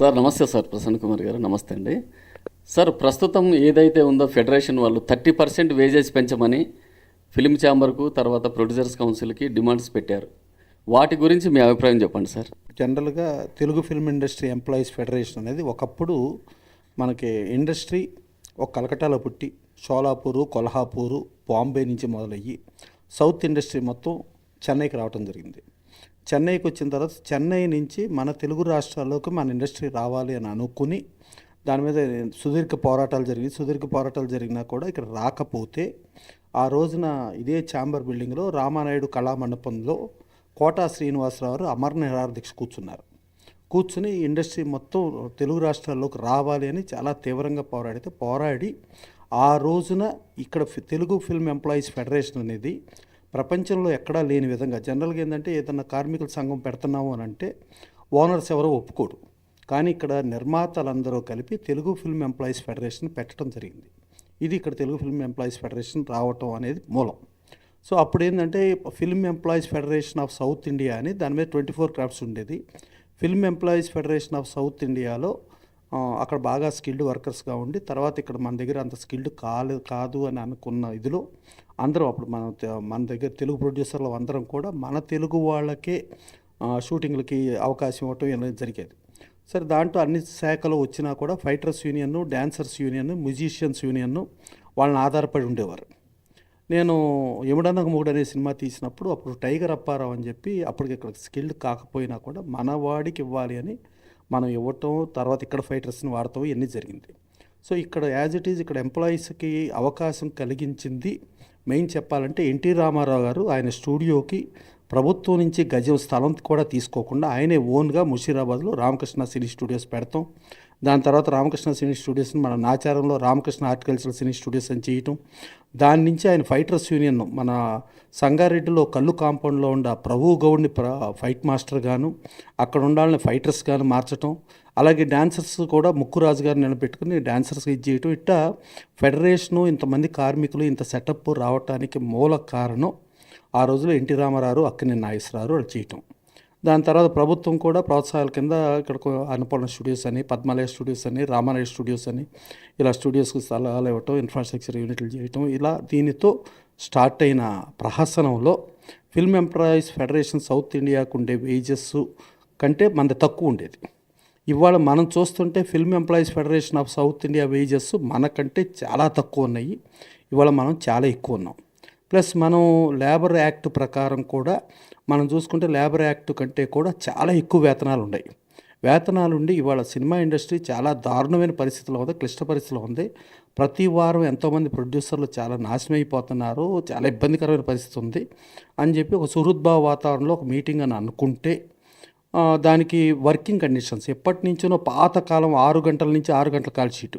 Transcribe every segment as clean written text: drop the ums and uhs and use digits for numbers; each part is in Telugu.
సార్ నమస్తే సార్, ప్రసన్న కుమార్ గారు నమస్తే అండి. సార్ ప్రస్తుతం ఏదైతే ఉందో ఫెడరేషన్ వాళ్ళు 30% వేజెస్ పెంచమని ఫిల్మ్ ఛాంబర్కు తర్వాత ప్రొడ్యూసర్స్ కౌన్సిల్కి డిమాండ్స్ పెట్టారు. వాటి గురించి మీ అభిప్రాయం చెప్పండి సార్. జనరల్గా Telugu film industry employees federation అనేది ఒకప్పుడు మనకి ఇండస్ట్రీ ఒక కలకటాలో పుట్టి షోలాపూరు, కొల్హాపూరు, బాంబే నుంచి మొదలయ్యి సౌత్ ఇండస్ట్రీ మొత్తం చెన్నైకి రావడం జరిగింది. చెన్నైకి వచ్చిన తర్వాత చెన్నై నుంచి మన తెలుగు రాష్ట్రాల్లోకి మన ఇండస్ట్రీ రావాలి అని అనుకుని దాని మీద సుదీర్ఘ పోరాటాలు జరిగినా కూడా ఇక్కడ రాకపోతే ఆ రోజున ఇదే ఛాంబర్ బిల్డింగ్లో రామానాయుడు కళామండపంలో కోటా శ్రీనివాసరావు అమర నిరాహార దీక్ష కూర్చుని ఇండస్ట్రీ మొత్తం తెలుగు రాష్ట్రాల్లోకి రావాలి అని చాలా తీవ్రంగా పోరాడి ఆ రోజున ఇక్కడ తెలుగు ఫిల్మ్ ఎంప్లాయీస్ ఫెడరేషన్ అనేది ప్రపంచంలో ఎక్కడా లేని విధంగా, జనరల్గా ఏంటంటే ఏదన్నా కార్మికుల సంఘం పెడుతున్నాము అని అంటే ఓనర్స్ ఎవరో ఒప్పుకోడు, కానీ ఇక్కడ నిర్మాతలందరూ కలిపి తెలుగు ఫిల్మ్ ఎంప్లాయీస్ ఫెడరేషన్ పెట్టడం జరిగింది. ఇది ఇక్కడ తెలుగు ఫిల్మ్ ఎంప్లాయీస్ ఫెడరేషన్ రావటం అనేది మూలం. సో అప్పుడు ఏంటంటే film employees federation of south India అని దాని మీద 24 క్రాఫ్ట్స్ ఉండేది. Film employees federation of south ఇండియాలో అక్కడ బాగా స్కిల్డ్ వర్కర్స్గా ఉండి తర్వాత ఇక్కడ మన దగ్గర అంత స్కిల్డ్ కాదు అని అనుకున్న ఇదిలో అందరం అప్పుడు మన దగ్గర తెలుగు ప్రొడ్యూసర్లు అందరం కూడా మన తెలుగు వాళ్ళకే షూటింగ్లకి అవకాశం ఇవ్వటం అనేది జరిగేది. సరే, దాంట్లో అన్ని శాఖలు వచ్చినా కూడా fighters union, dancers union, musicians union వాళ్ళని ఆధారపడి ఉండేవారు. నేను యముడన్నకు మొగుడు అనే సినిమా తీసినప్పుడు అప్పుడు టైగర్ అప్పారావు అని చెప్పి అప్పటికి ఇక్కడ స్కిల్డ్ కాకపోయినా కూడా మన వాడికి ఇవ్వాలి అని మనం ఇవ్వటం, తర్వాత ఇక్కడ ఫైటర్స్ని వాడటం ఇవన్నీ జరిగింది. సో ఇక్కడ యాజ్ ఇట్ ఈజ్ ఇక్కడ ఎంప్లాయీస్కి అవకాశం కలిగించింది మెయిన్ చెప్పాలంటే ఎన్టీ రామారావు గారు ఆయన స్టూడియోకి ప్రభుత్వం నుంచి గజం స్థలం కూడా తీసుకోకుండా ఆయనే ఓన్గా ముషీరాబాద్లో రామకృష్ణ సినీ స్టూడియోస్ పెడతాం. దాని తర్వాత రామకృష్ణ సినీ స్టూడియోస్ని మన నాచారంలో రామకృష్ణ హార్టికల్చరల్ సినీ స్టూడియోస్ అని చేయటం. దాని నుంచి ఆయన ఫైటర్స్ యూనియన్ మన సంగారెడ్డిలో కల్లు కాంపౌండ్లో ఉన్న ప్రభు గౌడ్ని ఫైట్ మాస్టర్ గాను, అక్కడ ఉండాలని ఫైటర్స్ గాను మార్చటం. అలాగే డాన్సర్స్ కూడా ముక్కురాజు గారిని నిలబెట్టుకుని డాన్సర్స్కి ఇది చేయటం. ఇట్టా ఫెడరేషను ఇంతమంది కార్మికులు ఇంత సెటప్ రావటానికి మూల కారణం ఆ రోజులో ఎన్టీ రామారావు, అక్కినేని నాగేశ్వరరావు వాళ్ళు చేయటం. దాని తర్వాత ప్రభుత్వం కూడా ప్రోత్సాహాల కింద ఇక్కడ అన్నపూర్ణ స్టూడియోస్ అని, పద్మాలయ స్టూడియోస్ అని, రామాలయ స్టూడియోస్ అని ఇలా స్టూడియోస్కి స్థలాలు ఇవ్వటం, ఇన్ఫ్రాస్ట్రక్చర్ యూనిట్లు చేయటం. ఇలా దీనితో స్టార్ట్ అయిన ప్రహసనంలో ఫిల్మ్ ఎంప్లాయీస్ ఫెడరేషన్ సౌత్ ఇండియాకు ఉండే వేజెస్ కంటే మనది తక్కువ ఉండేది. ఇవాళ మనం చూస్తుంటే film employees federation of south India wages మనకంటే చాలా తక్కువ ఉన్నాయి. ఇవాళ మనం చాలా ఎక్కువ ఉన్నాం. ప్లస్ మనం లేబర్ యాక్ట్ ప్రకారం కూడా మనం చూసుకుంటే లేబర్ యాక్ట్ కంటే కూడా చాలా ఎక్కువ వేతనాలు ఉన్నాయి. వేతనాలుండి ఇవాళ సినిమా ఇండస్ట్రీ చాలా దారుణమైన పరిస్థితిలో ఉంది, క్లిష్ట పరిస్థితిలో ఉంది. ప్రతి వారం ఎంతోమంది ప్రొడ్యూసర్లు చాలా నాశనం అయిపోతున్నారు, చాలా ఇబ్బందికరమైన పరిస్థితి ఉంది అని చెప్పి ఒక సుహృద్భావ వాతావరణంలో ఒక మీటింగ్ అని అనుకుంటే దానికి వర్కింగ్ కండిషన్స్ ఎప్పటి నుంచో పాతకాలం 6 గంటల నుంచి 6 గంటల కాల్ షీటు.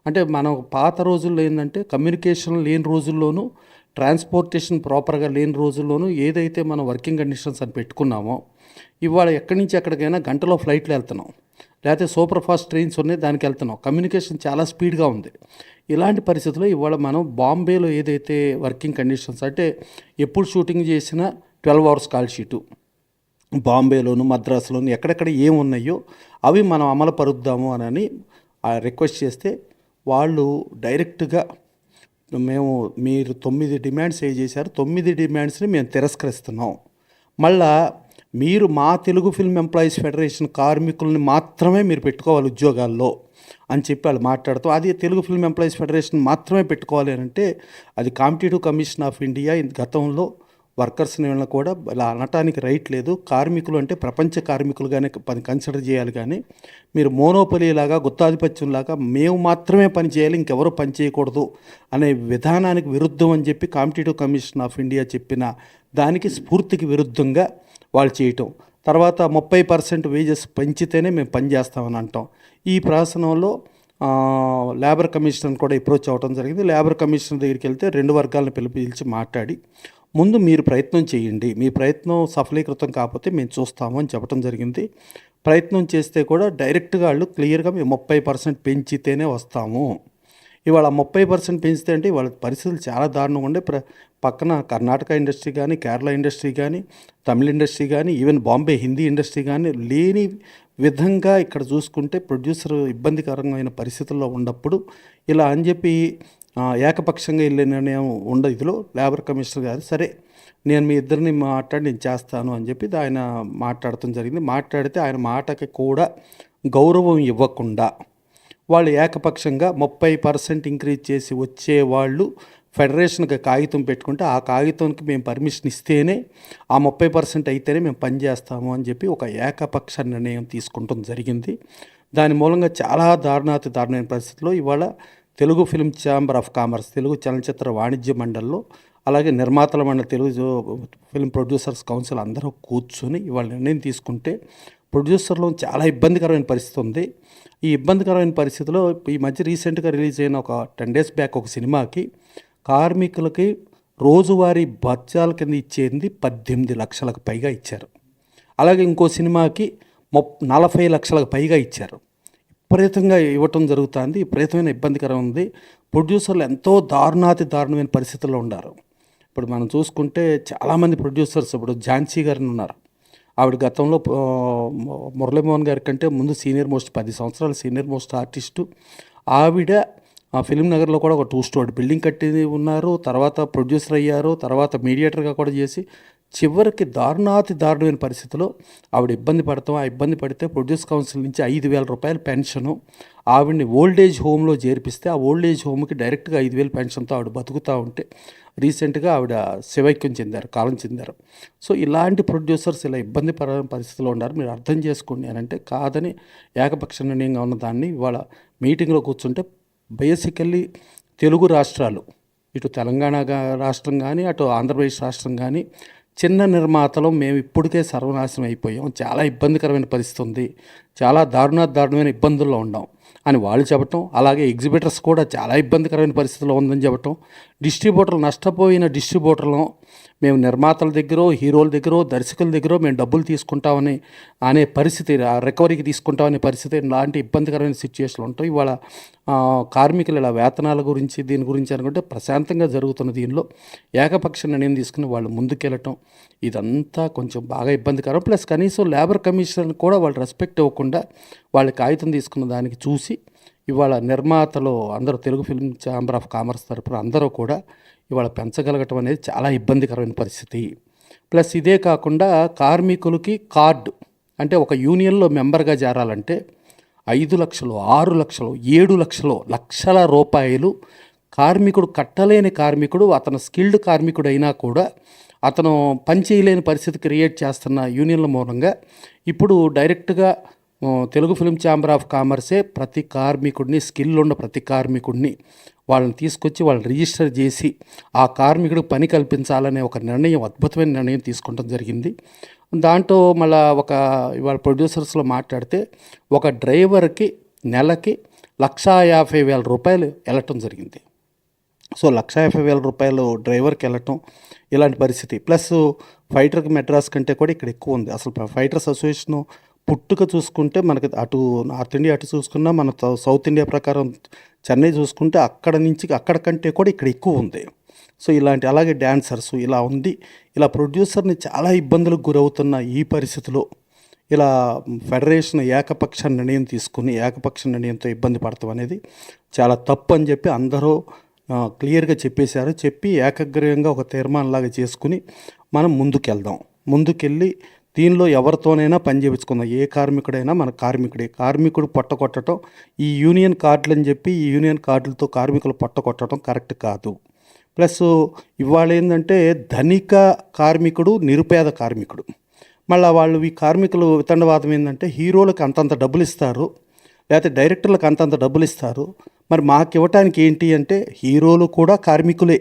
అంటే మనం పాత రోజుల్లో ఏంటంటే కమ్యూనికేషన్ లేని రోజుల్లోనూ, ట్రాన్స్పోర్టేషన్ ప్రాపర్గా లేని రోజుల్లోనూ ఏదైతే మనం వర్కింగ్ కండిషన్స్ అని పెట్టుకున్నామో ఇవాళ ఎక్కడి నుంచి ఎక్కడికైనా గంటలో ఫ్లైట్లు వెళ్తున్నాం, లేకపోతే సూపర్ ఫాస్ట్ ట్రైన్స్ ఉన్నాయి దానికి వెళ్తున్నాం. కమ్యూనికేషన్ చాలా స్పీడ్గా ఉంది. ఇలాంటి పరిస్థితుల్లో ఇవాళ మనం బాంబేలో ఏదైతే వర్కింగ్ కండిషన్స్ అంటే ఎప్పుడు షూటింగ్ చేసినా 12 అవర్స్ కాల్ షీటు, బాంబేలోను మద్రాసులోను ఎక్కడెక్కడ ఏమున్నాయో అవి మనం అమలు పరుద్దాము అని రిక్వెస్ట్ చేస్తే వాళ్ళు డైరెక్ట్గా మీరు 9 డిమాండ్స్ చేశారు, 9 డిమాండ్స్ని మేము తిరస్కరిస్తున్నాం. మళ్ళా మీరు మా తెలుగు ఫిల్మ్ ఎంప్లాయీస్ ఫెడరేషన్ కార్మికుల్ని మాత్రమే మీరు పెట్టుకోవాలి ఉద్యోగాల్లో అని చెప్పి వాళ్ళు మాట్లాడుతూ, అది తెలుగు ఫిల్మ్ ఎంప్లాయీస్ ఫెడరేషన్ మాత్రమే పెట్టుకోవాలి అని అంటే అది కాంపిటేటివ్ కమిషన్ ఆఫ్ ఇండియా గతంలో వర్కర్స్ని కూడా ఇలా అనటానికి రైట్ లేదు. కార్మికులు అంటే ప్రపంచ కార్మికులుగానే కన్సిడర్ చేయాలి, కానీ మీరు మోనోపలీలాగా గుత్తాధిపత్యంలాగా మేము మాత్రమే పని చేయాలి, ఇంకెవరూ పని చేయకూడదు అనే విధానానికి విరుద్ధం అని చెప్పి కాంపిటేటివ్ కమిషన్ ఆఫ్ ఇండియా చెప్పిన దానికి స్ఫూర్తికి విరుద్ధంగా వాళ్ళు చేయటం. తర్వాత 30% వేజెస్ పెంచితేనే మేము పని చేస్తామని అంటాం. ఈ ప్రహసనంలో లేబర్ కమిషనర్ కూడా అప్రోచ్ అవ్వడం జరిగింది. లేబర్ కమిషనర్ దగ్గరికి వెళ్తే 2 వర్గాలను పిలిచి మాట్లాడి ముందు మీరు ప్రయత్నం చేయండి, మీ ప్రయత్నం సఫలీకృతం కాకపోతే మేము చూస్తాము అని చెప్పడం జరిగింది. ప్రయత్నం చేస్తే కూడా డైరెక్ట్గా వాళ్ళు క్లియర్గా మేము 30% పెంచితేనే వస్తాము, ఇవాళ 30% పెంచితే అంటే వాళ్ళ పరిస్థితులు చాలా దారుణంగా ఉండే. పక్కన కర్ణాటక ఇండస్ట్రీ కానీ, కేరళ ఇండస్ట్రీ కానీ, తమిళ ఇండస్ట్రీ కానీ, ఈవెన్ బాంబే హిందీ ఇండస్ట్రీ కానీ లేని విధంగా ఇక్కడ చూసుకుంటే ప్రొడ్యూసర్ ఇబ్బందికరమైన పరిస్థితుల్లో ఉన్నప్పుడు ఇలా అని చెప్పి ఏకపక్షంగా వెళ్ళే నిర్ణయం ఉండదు. ఇదిలో లేబర్ కమిషనర్ గారు సరే నేను మీ ఇద్దరిని మాట్లాడి నేను చేస్తాను అని చెప్పి ఆయన మాట్లాడటం జరిగింది. మాట్లాడితే ఆయన మాటకి కూడా గౌరవం ఇవ్వకుండా వాళ్ళు ఏకపక్షంగా 30% ఇంక్రీజ్ చేసి వచ్చేవాళ్ళు ఫెడరేషన్కి కాగితం పెట్టుకుంటే ఆ కాగితానికి మేము పర్మిషన్ ఇస్తేనే ఆ 30% అయితేనే మేము పనిచేస్తాము అని చెప్పి ఒక ఏకపక్ష నిర్ణయం తీసుకుంటం జరిగింది. దాని మూలంగా చాలా దారుణమైన పరిస్థితుల్లో ఇవాళ Telugu film chamber of commerce, Telugu చలనచిత్ర వాణిజ్య మండలిలో, అలాగే నిర్మాతల మండలి, తెలుగు ఫిల్మ్ ప్రొడ్యూసర్స్ కౌన్సిల్ అందరూ కూర్చొని ఇవాళ నిర్ణయం తీసుకుంటే ప్రొడ్యూసర్లో చాలా ఇబ్బందికరమైన పరిస్థితి ఉంది. ఈ ఇబ్బందికరమైన పరిస్థితిలో ఈ మధ్య రీసెంట్గా రిలీజ్ అయిన ఒక 10 days బ్యాక్ ఒక సినిమాకి కార్మికులకి రోజువారీ భత్యాల కింద ఇచ్చేది 18 లక్షలకు పైగా ఇచ్చారు. అలాగే ఇంకో సినిమాకి 40 లక్షలకు పైగా ఇచ్చారు. విపరీతంగా ఇవ్వటం జరుగుతుంది. విపరీతమైన ఇబ్బందికరం ఉంది. ప్రొడ్యూసర్లు ఎంతో దారుణమైన పరిస్థితుల్లో ఉన్నారు. ఇప్పుడు మనం చూసుకుంటే చాలామంది ప్రొడ్యూసర్స్, ఇప్పుడు ఝాన్సీ గారిని ఉన్నారు. ఆవిడ గతంలో మురళీమోహన్ గారి కంటే ముందు 10 సంవత్సరాలు సీనియర్ మోస్ట్ ఆర్టిస్టు. ఆవిడ ఫిల్మ్ నగర్లో కూడా ఒక 2 story బిల్డింగ్ కట్టి ఉన్నారు. తర్వాత ప్రొడ్యూసర్ అయ్యారు. తర్వాత మీడియేటర్గా కూడా చేసి చివరికి దారుణమైన పరిస్థితిలో ఆవిడ ఇబ్బంది పడతాం. ఆ ఇబ్బంది పడితే ప్రొడ్యూస్ కౌన్సిల్ నుంచి 5,000 రూపాయల పెన్షను ఆవిడ్ని ఓల్డేజ్ హోమ్లో చేర్పిస్తే ఆ ఓల్డేజ్ హోమ్కి డైరెక్ట్గా 5,000 పెన్షన్తో ఆవిడ బతుకుతూ ఉంటే రీసెంట్గా ఆవిడ శివైక్యం చెందారు, కాలం చెందారు. సో ఇలాంటి ప్రొడ్యూసర్స్ ఇలా ఇబ్బంది పరిస్థితిలో ఉన్నారు. మీరు అర్థం చేసుకోండి అని అంటే కాదని ఏకపక్ష నిర్ణయంగా ఉన్న దాన్ని ఇవాళ మీటింగ్లో కూర్చుంటే బేసికల్లీ తెలుగు రాష్ట్రాలు, ఇటు తెలంగాణ రాష్ట్రం కానీ అటు ఆంధ్రప్రదేశ్ రాష్ట్రం కానీ చిన్న నిర్మాతలు మేము ఇప్పటికే సర్వనాశనం అయిపోయాం, చాలా ఇబ్బందికరమైన పరిస్థితి ఉంది, చాలా దారుణమైన ఇబ్బందుల్లో ఉన్నాం అని వాళ్ళు చెప్పటం. అలాగే ఎగ్జిబిటర్స్ కూడా చాలా ఇబ్బందికరమైన పరిస్థితిలో ఉందని చెప్పటం. నష్టపోయిన డిస్ట్రిబ్యూటర్లను మేము నిర్మాతల దగ్గర, హీరోల దగ్గర, దర్శకుల దగ్గర మేము డబ్బులు తీసుకుంటామని అనే పరిస్థితి, రికవరీకి తీసుకుంటామనే పరిస్థితి, ఇలాంటి ఇబ్బందికరమైన సిచ్యువేషన్లు ఉంటాయి. ఇవాళ కార్మికులు ఇలా వేతనాల గురించి దీని గురించి అనుకుంటే ప్రశాంతంగా జరుగుతున్న దీనిలో ఏకపక్ష నిర్ణయం తీసుకుని వాళ్ళు ముందుకెళ్ళటం ఇదంతా కొంచెం బాగా ఇబ్బందికరం. ప్లస్ కనీసం లేబర్ కమిషనర్ని కూడా వాళ్ళు రెస్పెక్ట్ ఇవ్వకుండా వాళ్ళ కాగితం తీసుకున్న దానికి చూసి ఇవాళ నిర్మాతలు అందరూ Telugu film chamber of commerce తరపున అందరూ కూడా ఇవాళ పెంచగలగటం అనేది చాలా ఇబ్బందికరమైన పరిస్థితి. ప్లస్ ఇదే కాకుండా కార్మికులకి కార్డు అంటే ఒక యూనియన్లో మెంబర్గా చేరాలంటే 5 లక్షలు, 6 లక్షలు, 7 లక్షలు, లక్షల రూపాయలు కార్మికుడు కట్టలేని కార్మికుడు, అతను స్కిల్డ్ కార్మికుడు అయినా కూడా అతను పని చేయలేని పరిస్థితి క్రియేట్ చేస్తున్న యూనియన్ల మూలంగా ఇప్పుడు డైరెక్ట్గా తెలుగు ఫిల్మ్ ఛాంబర్ ఆఫ్ కామర్సే ప్రతి కార్మికుడిని, స్కిల్ ఉన్న ప్రతి కార్మికుడిని వాళ్ళని తీసుకొచ్చి వాళ్ళు రిజిస్టర్ చేసి ఆ కార్మికుడికి పని కల్పించాలనే ఒక నిర్ణయం, అద్భుతమైన నిర్ణయం తీసుకోవడం జరిగింది. దాంట్లో మళ్ళీ ఇవాళ ప్రొడ్యూసర్స్లో మాట్లాడితే ఒక డ్రైవర్కి నెలకి 1,50,000 రూపాయలు వెళ్ళటం జరిగింది. సో 1,50,000 రూపాయలు డ్రైవర్కి వెళ్ళటం ఇలాంటి పరిస్థితి. ప్లస్ ఫైటర్కి మెడ్రాస్ కంటే కూడా ఇక్కడ ఎక్కువ ఉంది. అసలు ఫైటర్స్ అసోసియేషను పుట్టుక చూసుకుంటే మనకి అటు నార్త్ ఇండియా అటు చూసుకున్నా, మన సౌత్ ఇండియా ప్రకారం చెన్నై చూసుకుంటే అక్కడ కంటే కూడా ఇక్కడ ఎక్కువ ఉంది. సో ఇలాంటి అలాగే డ్యాన్సర్స్ ఇలా ఉంది. ఇలా ప్రొడ్యూసర్ని చాలా ఇబ్బందులకు గురవుతున్న ఈ పరిస్థితిలో ఇలా ఫెడరేషన్ ఏకపక్ష నిర్ణయం తీసుకుని ఏకపక్ష నిర్ణయంతో ఇబ్బంది పడతాం అనేది చాలా తప్పు అని చెప్పి అందరూ క్లియర్గా చెప్పేశారు. చెప్పి ఏకగ్రీవంగా ఒక తీర్మానంలాగా చేసుకుని మనం ముందుకెళ్ళి దీనిలో ఎవరితోనైనా పని చేయించుకుందాం. ఏ కార్మికుడైనా మన కార్మికుడు పొట్ట కొట్టడం, ఈ యూనియన్ కార్డులు అని చెప్పి ఈ యూనియన్ కార్డులతో కార్మికులు పొట్ట కొట్టడం కరెక్ట్ కాదు. ప్లస్ ఇవాళ ఏంటంటే ధనిక కార్మికుడు, నిరుపేద కార్మికుడు, మళ్ళీ వాళ్ళు ఈ కార్మికులు వితండవాదం ఏంటంటే హీరోలకు అంతంత డబ్బులు ఇస్తారు, లేకపోతే డైరెక్టర్లకు అంతంత డబ్బులు ఇస్తారు. మరి మాకు ఇవ్వటానికి ఏంటి అంటే హీరోలు కూడా కార్మికులే,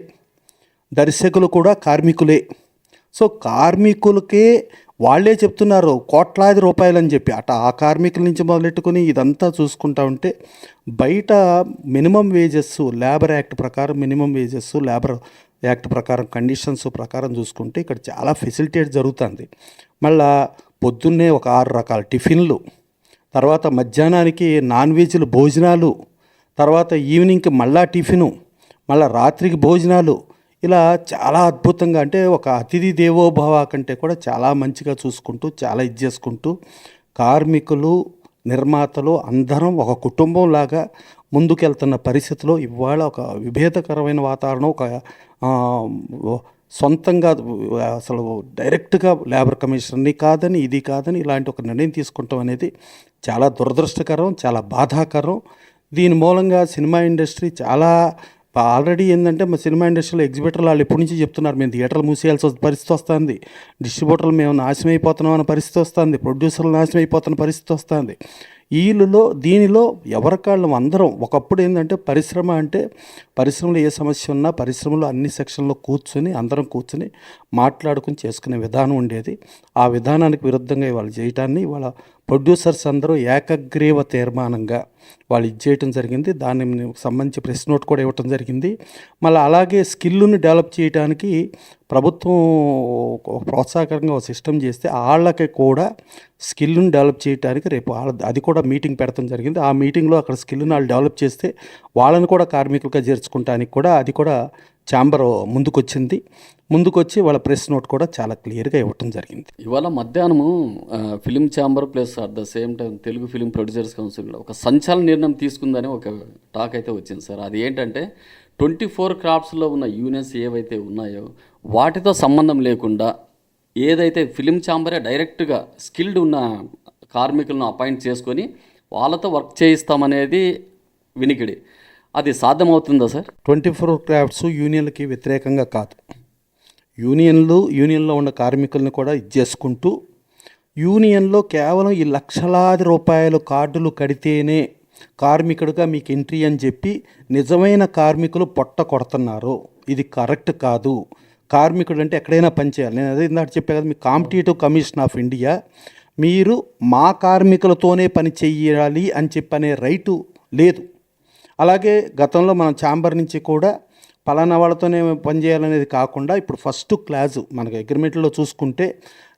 దర్శకులు కూడా కార్మికులే. సో కార్మికులకే వాళ్ళే చెప్తున్నారు కోట్లాది రూపాయలు అని చెప్పి. ఆ కార్మికుల నుంచి మొదలెట్టుకుని ఇదంతా చూసుకుంటా ఉంటే బయట మినిమం వేజెస్, లేబర్ యాక్ట్ ప్రకారం మినిమం వేజెస్, లేబర్ యాక్ట్ ప్రకారం కండిషన్స్ ప్రకారం చూసుకుంటే ఇక్కడ చాలా ఫెసిలిటేట్ జరుగుతుంది. మళ్ళా పొద్దున్నే ఒక 6 రకాల టిఫిన్లు, తర్వాత మధ్యాహ్నానికి నాన్ వెజ్లు భోజనాలు, తర్వాత ఈవినింగ్కి మళ్ళా టిఫిను, మళ్ళీ రాత్రికి భోజనాలు, ఇలా చాలా అద్భుతంగా అంటే ఒక అతిథి దేవోభవ కంటే కూడా చాలా మంచిగా చూసుకుంటూ చాలా చేసుకుంటూ కార్మికులు, నిర్మాతలు అందరం ఒక కుటుంబంలాగా ముందుకెళ్తున్న పరిస్థితిలో ఇవాళ ఒక విభేదకరమైన వాతావరణం, ఒక ఆ, సొంతంగా అసలు డైరెక్ట్గా లేబర్ కమిషన్ని కాదని, ఇది కాదని ఇలాంటి ఒక నిర్ణయం తీసుకుంటాం అనేది చాలా దురదృష్టకరం, చాలా బాధాకరం. దీని మూలంగా సినిమా ఇండస్ట్రీ చాలా ఆల్రెడీ ఏంటంటే మా సినిమా ఇండస్ట్రీలో ఎగ్జిబిటర్లు వాళ్ళు ఎప్పటి నుంచి చెప్తున్నారు, మేము థియేటర్లు మూసేయాల్సి పరిస్థితి వస్తుంది, డిస్ట్రిబ్యూటర్లు మేము నాశనం అయిపోతున్నాం అనే పరిస్థితి వస్తుంది, ప్రొడ్యూసర్లు నాశనం అయిపోతున్న పరిస్థితి వస్తుంది. దీనిలో ఎవరికాళ్ళు అందరం ఒకప్పుడు ఏంటంటే పరిశ్రమ అంటే పరిశ్రమలో ఏ సమస్య ఉన్నా పరిశ్రమలో అన్ని సెక్షన్లో అందరం కూర్చుని మాట్లాడుకుని చేసుకునే విధానం ఉండేది. ఆ విధానానికి విరుద్ధంగా ఇవాళ చేయటాన్ని ఇవాళ ప్రొడ్యూసర్స్ అందరూ ఏకగ్రీవ తీర్మానంగా వాళ్ళు ఇచ్చేయటం జరిగింది. దానికి సంబంధించి ప్రెస్ నోట్ కూడా ఇవ్వటం జరిగింది. మళ్ళీ అలాగే స్కిల్ని డెవలప్ చేయడానికి ప్రభుత్వం ప్రోత్సాహకరంగా ఒక సిస్టమ్ చేస్తే వాళ్ళకి కూడా స్కిల్ని డెవలప్ చేయడానికి రేపు అది కూడా మీటింగ్ పెడతాం జరిగింది. ఆ మీటింగ్లో అక్కడ స్కిల్ని వాళ్ళు డెవలప్ చేస్తే వాళ్ళని కూడా కార్మికులుగా చేర్చుకుంటానికి కూడా అది కూడా ఛాంబర్ ముందుకొచ్చి వాళ్ళ ప్రెస్ నోట్ కూడా చాలా క్లియర్గా ఇవ్వటం జరిగింది. ఇవాళ మధ్యాహ్నము film chamber plus at the same time Telugu film producers కౌన్సిల్లో ఒక సంచలన నిర్ణయం తీసుకుందని ఒక టాక్ అయితే వచ్చింది సార్. అది ఏంటంటే 24 క్రాఫ్ట్స్లో ఉన్న యూనియన్స్ ఏవైతే ఉన్నాయో వాటితో సంబంధం లేకుండా ఏదైతే ఫిలిం ఛాంబరే డైరెక్ట్గా స్కిల్డ్ ఉన్న కార్మికులను అపాయింట్ చేసుకొని వాళ్ళతో వర్క్ చేయిస్తామనేది వినికిడి. అది సాధ్యమవుతుందా సార్? 24 క్రాఫ్ట్స్ యూనియన్లకి వ్యతిరేకంగా కాదు. యూనియన్లో ఉన్న కార్మికులను కూడా చేసుకుంటూ యూనియన్లో కేవలం ఈ లక్షలాది రూపాయలు కార్డులు కడితేనే కార్మికుడిగా మీకు ఎంట్రీ అని చెప్పి నిజమైన కార్మికులు పొట్ట కొడుతున్నారు. ఇది కరెక్ట్ కాదు. కార్మికుడు అంటే ఎక్కడైనా పనిచేయాలి. నేను అదే ఇందాక చెప్పే కదా, మీ కాంపిటేటివ్ కమిషన్ ఆఫ్ ఇండియా మీరు మా కార్మికులతోనే పని చెయ్యాలి అని చెప్పనే రైటు లేదు. అలాగే గతంలో మనం ఛాంబర్ నుంచి కూడా పలానా వాళ్ళతోనే పనిచేయాలనేది కాకుండా ఇప్పుడు ఫస్ట్ క్లాజు మనకు అగ్రిమెంట్లో చూసుకుంటే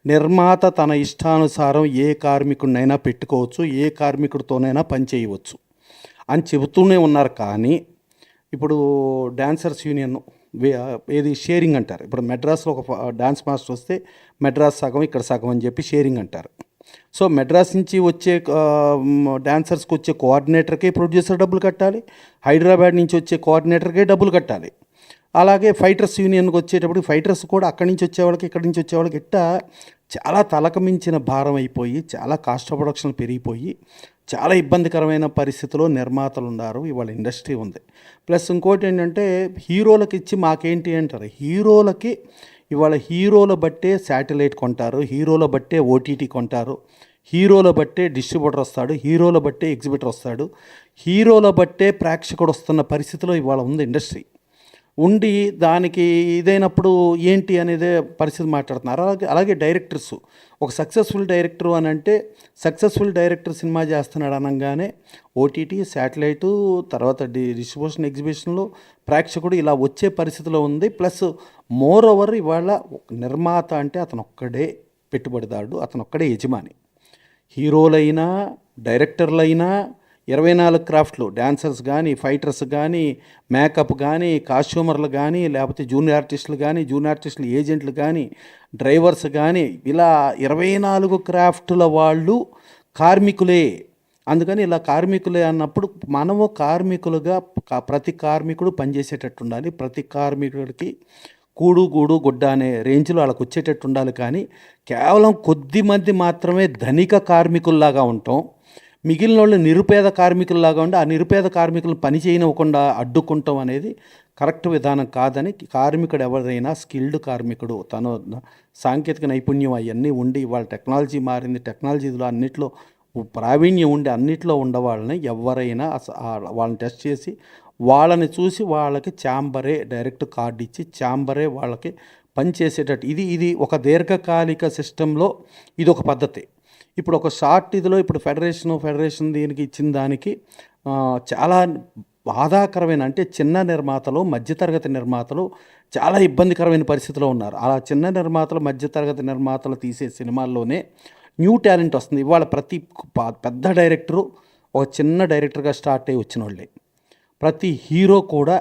నిర్మాత తన ఇష్టానుసారం ఏ కార్మికుడినైనా పెట్టుకోవచ్చు, ఏ కార్మికుడితోనైనా పని చేయవచ్చు అని చెబుతూనే ఉన్నారు. కానీ ఇప్పుడు డాన్సర్స్ యూనియన్ ఏది షేరింగ్ అంటారు. ఇప్పుడు మెడ్రాస్లో ఒక డాన్స్ మాస్టర్ వస్తే మెడ్రాస్ సగం ఇక్కడ సగం అని చెప్పి షేరింగ్ అంటారు. సో మెడ్రాస్ నుంచి వచ్చే డాన్సర్స్కి వచ్చే కోఆర్డినేటర్కే ప్రొడ్యూసర్ డబ్బులు కట్టాలి, హైదరాబాద్ నుంచి వచ్చే కోఆర్డినేటర్కే డబ్బులు కట్టాలి. అలాగే ఫైటర్స్ యూనియన్కి వచ్చేటప్పుడు ఫైటర్స్ కూడా అక్కడి నుంచి వచ్చేవాళ్ళకి ఇక్కడి నుంచి వచ్చేవాళ్ళకి ఇట్టా చాలా తలకమించిన భారం అయిపోయి చాలా కాస్ట్ ఆఫ్ ప్రొడక్షన్ పెరిగిపోయి చాలా ఇబ్బందికరమైన పరిస్థితిలో నిర్మాతలు ఉన్నారు. ఇవాళ ఇండస్ట్రీ ఉంది. ప్లస్ ఇంకోటి ఏంటంటే హీరోలకు ఇచ్చి మాకేంటి అంటారు. ఇవాళ హీరోల బట్టే శాటిలైట్ కొంటారు, హీరోల బట్టే ఓటీటీ కొంటారు, హీరోల బట్టే డిస్ట్రిబ్యూటర్ వస్తాడు, హీరోల బట్టే ఎగ్జిబిటర్ వస్తాడు, హీరోల బట్టే ప్రేక్షకుడు వస్తున్న పరిస్థితిలో ఇవాళ ఉంది ఇండస్ట్రీ. ఉండి దానికి ఇదైనప్పుడు ఏంటి అనేది పరిస్థితి మాట్లాడుతున్నారు. అలాగే డైరెక్టర్స్, ఒక సక్సెస్ఫుల్ డైరెక్టర్ అని అంటే సక్సెస్ఫుల్ డైరెక్టర్ సినిమా చేస్తున్నాడు అనగానే ఓటీటీ, శాటిలైటు, తర్వాత డిస్ట్రిబ్యూషన్, ఎగ్జిబిషన్లో ప్రేక్షకుడు ఇలా వచ్చే పరిస్థితిలో ఉంది. ప్లస్ మోర్ ఓవర్ ఇవాళ నిర్మాత అంటే అతను ఒక్కడే పెట్టుబడిదారుడు, అతను ఒక్కడే యజమాని. హీరోలైనా డైరెక్టర్లైనా 24 క్రాఫ్ట్లు, డాన్సర్స్ కానీ, ఫైటర్స్ కానీ, మేకప్ కానీ, కాస్ట్యూమర్లు కానీ, లేకపోతే జూనియర్ ఆర్టిస్టులు ఏజెంట్లు కానీ, డ్రైవర్స్ కానీ, ఇలా 24 క్రాఫ్టుల వాళ్ళు కార్మికులే. అందుకని ఇలా కార్మికులే అన్నప్పుడు మనము కార్మికులుగా ప్రతి కార్మికుడు పనిచేసేటట్టు ఉండాలి. ప్రతి కార్మికుడికి గూడు గుడ్డ అనే రేంజ్లో వాళ్ళకు వచ్చేటట్టు ఉండాలి. కానీ కేవలం కొద్ది మంది మాత్రమే ధనిక కార్మికుల్లాగా ఉంటాం, మిగిలిన వాళ్ళు నిరుపేద కార్మికుల్లాగా ఉండి ఆ నిరుపేద కార్మికులను పని చేయనివ్వకుండా అడ్డుకుంటాం అనేది కరెక్ట్ విధానం కాదని, కార్మికుడు ఎవరైనా స్కిల్డ్ కార్మికుడు తను సాంకేతిక నైపుణ్యం అవన్నీ ఉండి వాళ్ళ టెక్నాలజీ మారింది, టెక్నాలజీలో అన్నిట్లో ప్రావీణ్యం ఉండి అన్నిట్లో ఉండవాళ్ళని ఎవరైనా వాళ్ళని టెస్ట్ చేసి వాళ్ళని చూసి వాళ్ళకి ఛాంబరే డైరెక్ట్ కార్డు ఇచ్చి ఛాంబరే వాళ్ళకి పనిచేసేటట్టు ఇది ఒక దీర్ఘకాలిక సిస్టంలో ఇది ఒక పద్ధతి. ఇప్పుడు ఒక షార్ట్ ఇదిలో ఇప్పుడు ఫెడరేషన్ దీనికి ఇచ్చిన దానికి చాలా బాధాకరమైన, అంటే చిన్న నిర్మాతలు, మధ్యతరగతి నిర్మాతలు చాలా ఇబ్బందికరమైన పరిస్థితిలో ఉన్నారు. అలా చిన్న నిర్మాతలు, మధ్యతరగతి నిర్మాతలు తీసే సినిమాల్లోనే న్యూ టాలెంట్ వస్తుంది. ఇవాళ ప్రతి పెద్ద డైరెక్టరు ఒక చిన్న డైరెక్టర్గా స్టార్ట్ అయ్యి వచ్చిన వాళ్ళే. ప్రతి హీరో కూడా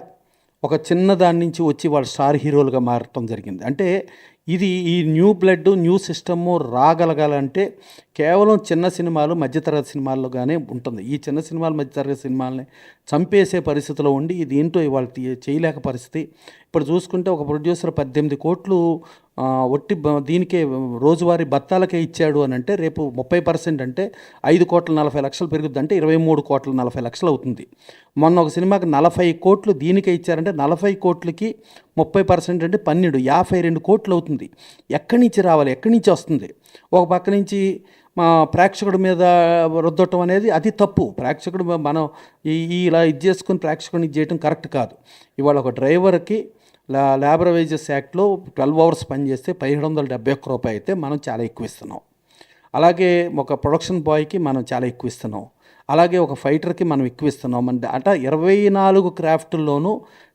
ఒక చిన్న దాని నుంచి వచ్చి వాళ్ళ స్టార్ హీరోలుగా మారటం జరిగింది. అంటే ఇది ఈ న్యూ బ్లడ్ న్యూ సిస్టము రాగలగాలంటే కేవలం చిన్న సినిమాలు మధ్యతరగతి సినిమాల్లోగానే ఉంటుంది. ఈ చిన్న సినిమాలు మధ్యతరగతి సినిమాలని చంపేసే పరిస్థితిలో ఉండి ఇది ఏంటో ఇవాళ చేయలేక పరిస్థితి. ఇప్పుడు చూసుకుంటే ఒక ప్రొడ్యూసర్ 18 కోట్లు దీనికే రోజువారీ బత్తాలకే ఇచ్చాడు అని అంటే రేపు 30% అంటే 5,40,00,000 పెరుగుద్ది, అంటే 23,40,00,000 అవుతుంది. మొన్న ఒక సినిమాకి 40 కోట్లు దీనికే ఇచ్చారంటే 40 కోట్లకి 30% అంటే 52 కోట్లు అవుతుంది. ఎక్కడి నుంచి రావాలి, ఎక్కడి నుంచి వస్తుంది? ఒక పక్క నుంచి మా ప్రేక్షకుడి మీద రుద్దటం అనేది అది తప్పు. ప్రేక్షకుడు మనం ఇలా ఇది చేసుకుని ప్రేక్షకుడిని ఇది చేయడం కరెక్ట్ కాదు. ఇవాళ ఒక డ్రైవర్కి లేబర్ వేజెస్ యాక్ట్లో 12 అవర్స్ పనిచేస్తే 1771 రూపాయలు అయితే మనం చాలా ఎక్కువ ఇస్తున్నాం. అలాగే ఒక ప్రొడక్షన్ బాయ్కి మనం చాలా ఎక్కువ ఇస్తున్నాం. అలాగే ఒక ఫైటర్కి మనం ఎక్కువ ఇస్తున్నాం. అంటే 24 క్రాఫ్ట్ల్లోనూ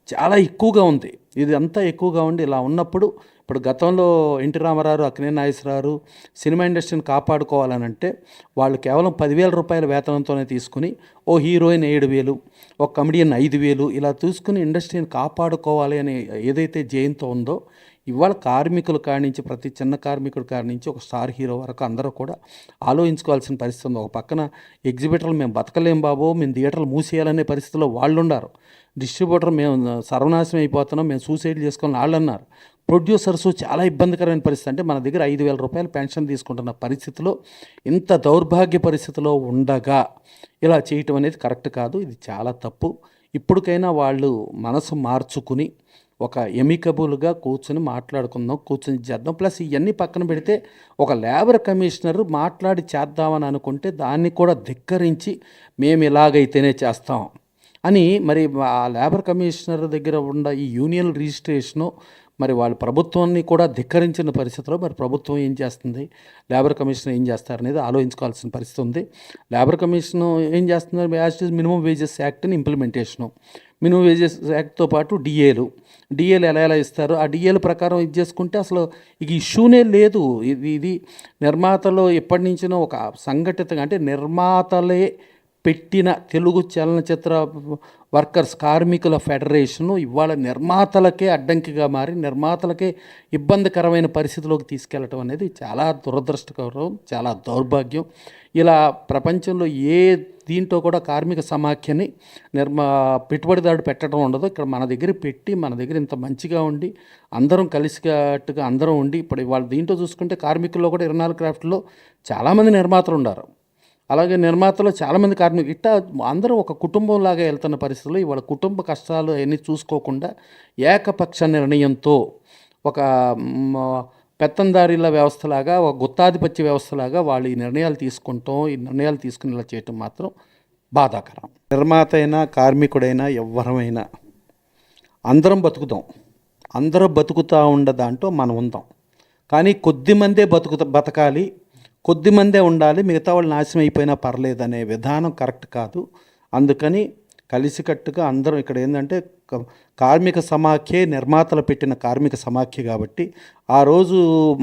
చాలా ఎక్కువగా ఉంది. ఇది అంతా ఎక్కువగా ఉండి ఇలా ఉన్నప్పుడు ఇప్పుడు గతంలో ఎన్టీ రామారావు, అక్కినేని నాగేశ్వరరావు సినిమా ఇండస్ట్రీని కాపాడుకోవాలనంటే వాళ్ళు కేవలం 10,000 రూపాయల వేతనంతోనే తీసుకుని ఓ హీరోయిన్ 7,000, ఒక కమెడియన్ 5,000 ఇలా తీసుకుని ఇండస్ట్రీని కాపాడుకోవాలి అని ఏదైతే జయంతో ఉందో, ఇవాళ కార్మికుల కాడి నుంచి ప్రతి చిన్న కార్మికుడి కాడి నుంచి ఒక స్టార్ హీరో వరకు అందరూ కూడా ఆలోచించుకోవాల్సిన పరిస్థితి ఉంది. ఒక పక్కన ఎగ్జిబిటర్లు మేము బతకలేం బాబో, మేము థియేటర్లు మూసేయాలనే పరిస్థితిలో వాళ్ళు ఉన్నారు. డిస్ట్రిబ్యూటర్ మేము సర్వనాశనం అయిపోతున్నాం, మేము సూసైడ్ చేసుకోవాలని వాళ్ళు అన్నారు. ప్రొడ్యూసర్స్ చాలా ఇబ్బందికరమైన పరిస్థితి. అంటే మన దగ్గర 5,000 రూపాయలు పెన్షన్ తీసుకుంటున్న పరిస్థితిలో, ఇంత దౌర్భాగ్య పరిస్థితిలో ఉండగా ఇలా చేయటం అనేది కరెక్ట్ కాదు. ఇది చాలా తప్పు. ఇప్పటికైనా వాళ్ళు మనసు మార్చుకుని ఒక ఎమికబుల్గా కూర్చొని మాట్లాడుకుందాం, కూర్చొని చేద్దాం. ప్లస్ ఇవన్నీ పక్కన పెడితే ఒక లేబర్ కమిషనర్ మాట్లాడి చేద్దామని అనుకుంటే దాన్ని కూడా ధిక్కరించి మేము ఇలాగైతేనే చేస్తాం అని మరి ఆ లేబర్ కమిషనర్ దగ్గర ఉన్న ఈ యూనియన్ రిజిస్ట్రేషను మరి వాళ్ళు ప్రభుత్వాన్ని కూడా ధిక్కరించిన పరిస్థితిలో మరి ప్రభుత్వం ఏం చేస్తుంది, లేబర్ కమిషన్ ఏం చేస్తారనేది ఆలోచించుకోవాల్సిన పరిస్థితి ఉంది. లేబర్ కమిషన్ ఏం చేస్తున్నారు, యాజ్ ఇట్ మినిమం వేజెస్ యాక్ట్ని ఇంప్లిమెంటేషను, మినిమం వేజెస్ యాక్ట్తో పాటు డిఏలు ఎలా ఇస్తారు, ఆ డిఏల ప్రకారం ఇది చేసుకుంటే అసలు ఇక ఇష్యూనే లేదు. ఇది నిర్మాతలు ఎప్పటి నుంచినో ఒక సంఘటితంగా, అంటే నిర్మాతలే పెట్టిన తెలుగు చలనచిత్ర వర్కర్స్ కార్మికుల ఫెడరేషను ఇవాళ నిర్మాతలకే అడ్డంకిగా మారి నిర్మాతలకే ఇబ్బందికరమైన పరిస్థితిలోకి తీసుకెళ్ళటం అనేది చాలా దురదృష్టకరం, చాలా దౌర్భాగ్యం. ఇలా ప్రపంచంలో ఏ దీంట్లో కూడా కార్మిక సమాఖ్యని పెట్టుబడిదారు పెట్టడం ఉండదు. ఇక్కడ మన దగ్గర పెట్టి మన దగ్గర ఇంత మంచిగా ఉండి అందరం కలిసికట్టుగా అందరం ఉండి ఇప్పుడు ఇవాళ దీంట్లో చూసుకుంటే కార్మికుల్లో కూడా 24 క్రాఫ్ట్లో చాలామంది నిర్మాతలు ఉన్నారు. అలాగే నిర్మాతలు చాలామంది కార్మికులు ఇట్టా అందరూ ఒక కుటుంబంలాగా వెళ్తున్న పరిస్థితుల్లో ఇవాళ కుటుంబ కష్టాలు అవన్నీ చూసుకోకుండా ఏకపక్ష నిర్ణయంతో ఒక పెత్తందారీల వ్యవస్థలాగా, ఒక గుత్తాధిపత్య వ్యవస్థలాగా వాళ్ళు ఈ నిర్ణయాలు తీసుకుని ఇలా చేయటం మాత్రం బాధాకరం. నిర్మాత అయినా కార్మికుడైనా ఎవ్వరమైనా అందరం బతుకుతాం, అందరూ బతుకుతూ ఉండ దాంట్లో మనం ఉందాం. కానీ కొద్దిమందే బతకాలి, కొద్దిమందే ఉండాలి, మిగతా వాళ్ళు నాశనం అయిపోయినా పర్లేదనే విధానం కరెక్ట్ కాదు. అందుకని కలిసికట్టుగా అందరం ఇక్కడ ఏంటంటే కార్మిక సమాఖ్యే నిర్మాతలు పెట్టిన కార్మిక సమాఖ్య కాబట్టి ఆ రోజు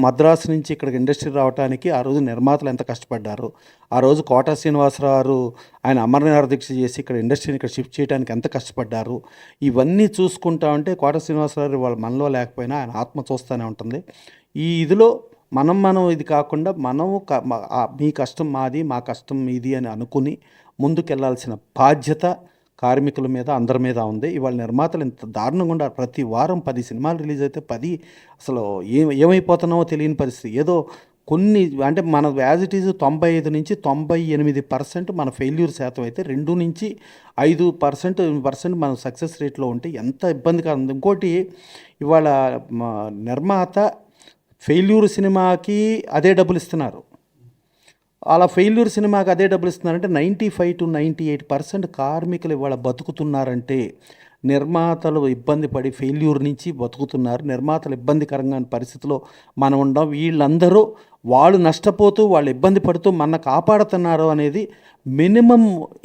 మద్రాసు నుంచి ఇక్కడికి ఇండస్ట్రీ రావడానికి ఆ రోజు నిర్మాతలు ఎంత కష్టపడ్డారు, ఆ రోజు కోటా శ్రీనివాసరావు ఆయన అమరనాథ దీక్ష చేసి ఇక్కడ ఇండస్ట్రీని ఇక్కడ షిఫ్ట్ చేయడానికి ఎంత కష్టపడ్డారు, ఇవన్నీ చూసుకుంటా ఉంటే కోటా శ్రీనివాసరావు వాళ్ళ మనలో లేకపోయినా ఆయన ఆత్మ చూస్తూనే ఉంటుంది. ఈ ఇదిలో మనం ఇది కాకుండా మీ కష్టం మాది, మా కష్టం మీది అని అనుకుని ముందుకెళ్లాల్సిన బాధ్యత కార్మికుల మీద అందరి మీద ఉంది. ఇవాళ నిర్మాతలు ఇంత దారుణంగా ఉండాలి. ప్రతి వారం 10 సినిమాలు రిలీజ్ అయితే 10 అసలు ఏమైపోతున్నామో తెలియని పరిస్థితి. ఏదో కొన్ని అంటే మన యాజ్ ఇట్ ఈజ్ 95 నుంచి 98% మన ఫెయిల్యూర్ శాతం అయితే 2 నుంచి 5% మన సక్సెస్ రేట్లో ఉంటే ఎంత ఇబ్బందిగా ఉంది. ఇంకోటి ఇవాళ నిర్మాత ఫెయిల్యూర్ సినిమాకి అదే డబ్బులు ఇస్తున్నారు. అలా ఫెయిల్యూర్ సినిమాకి అదే డబ్బులు ఇస్తున్నారంటే 95 to 98% కార్మికులు ఇవాళ బతుకుతున్నారంటే నిర్మాతలు ఇబ్బంది పడి ఫెయిల్యూర్ నుంచి బతుకుతున్నారు. నిర్మాతలు ఇబ్బందికరంగా పరిస్థితిలో మనం ఉండం. వీళ్ళందరూ వాళ్ళు నష్టపోతూ వాళ్ళు ఇబ్బంది పడుతూ మన కాపాడుతున్నారు అనేది మినిమం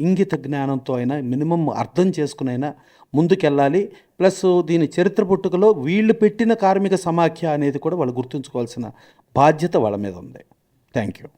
ఇంగిత జ్ఞానంతో అయినా మినిమం అర్థం చేసుకునైనా ముందుకెళ్ళాలి. ప్లస్ దీని చరిత్ర పుట్టుకలో వీళ్ళు పెట్టిన కార్మిక సమాఖ్య అనేది కూడా వాళ్ళు గుర్తుంచుకోవాల్సిన బాధ్యత వాళ్ళ మీద ఉంది. Thank you.